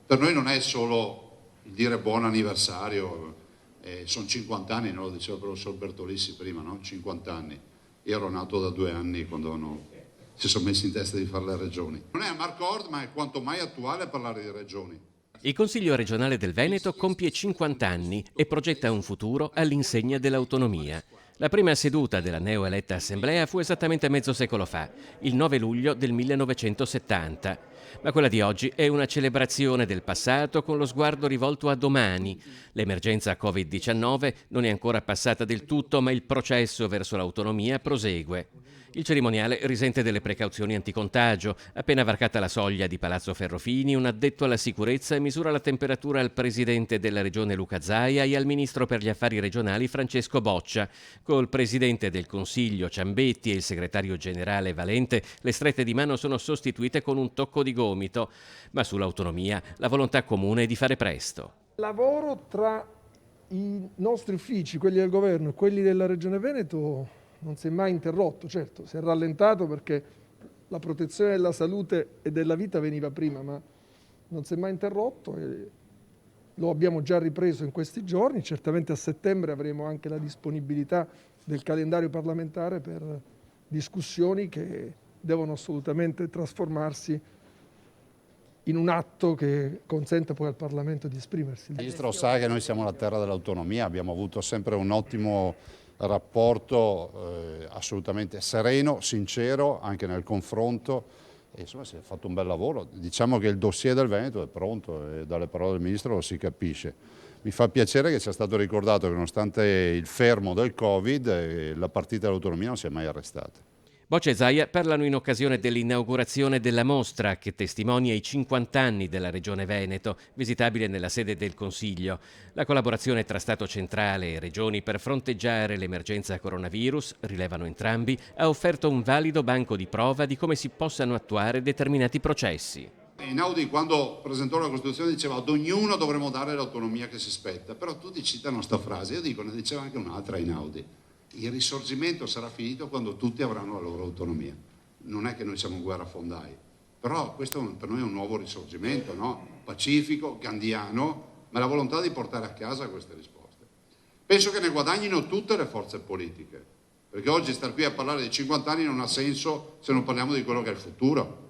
Per noi non è solo il dire buon anniversario, sono 50 anni, no? Lo diceva il professor Bertolissi prima, no? 50 anni. Io ero nato da 2 anni quando si sono messi in testa di fare le regioni. Non è a Marcord, ma è quanto mai attuale parlare di regioni. Il Consiglio regionale del Veneto compie 50 anni e progetta un futuro all'insegna dell'autonomia. La prima seduta della neoeletta assemblea fu esattamente mezzo secolo fa, il 9 luglio del 1970. Ma quella di oggi è una celebrazione del passato con lo sguardo rivolto a domani. L'emergenza Covid-19 non è ancora passata del tutto, ma il processo verso l'autonomia prosegue. Il cerimoniale risente delle precauzioni anticontagio. Appena varcata la soglia di Palazzo Ferrofini, un addetto alla sicurezza misura la temperatura al presidente della regione Luca Zaia e al ministro per gli affari regionali Francesco Boccia. Col presidente del Consiglio Ciambetti e il segretario generale Valente, le strette di mano sono sostituite con un tocco di gomito. Ma sull'autonomia la volontà comune è di fare presto. Lavoro tra i nostri uffici, quelli del governo e quelli della Regione Veneto, non si è mai interrotto. Certo, si è rallentato perché la protezione della salute e della vita veniva prima, ma non si è mai interrotto e lo abbiamo già ripreso in questi giorni. Certamente a settembre avremo anche la disponibilità del calendario parlamentare per discussioni che devono assolutamente trasformarsi in un atto che consenta poi al Parlamento di esprimersi. Il Ministro sa che noi siamo la terra dell'autonomia, abbiamo avuto sempre un ottimo rapporto assolutamente sereno, sincero, anche nel confronto. E insomma si è fatto un bel lavoro. Diciamo che il dossier del Veneto è pronto e dalle parole del Ministro lo si capisce. Mi fa piacere che sia stato ricordato che nonostante il fermo del Covid la partita dell'autonomia non si è mai arrestata. Boccia e Zaia parlano in occasione dell'inaugurazione della mostra che testimonia i 50 anni della Regione Veneto, visitabile nella sede del Consiglio. La collaborazione tra Stato centrale e regioni per fronteggiare l'emergenza coronavirus, rilevano entrambi, ha offerto un valido banco di prova di come si possano attuare determinati processi. Einaudi quando presentò la Costituzione diceva ad ognuno dovremo dare l'autonomia che si spetta, però tutti citano sta frase, io dico ne diceva anche un'altra Einaudi. Il risorgimento sarà finito quando tutti avranno la loro autonomia. Non è che noi siamo in guerra fondai, però questo per noi è un nuovo risorgimento, no? Pacifico, gandhiano, ma la volontà di portare a casa queste risposte. Penso che ne guadagnino tutte le forze politiche, perché oggi star qui a parlare di 50 anni non ha senso se non parliamo di quello che è il futuro.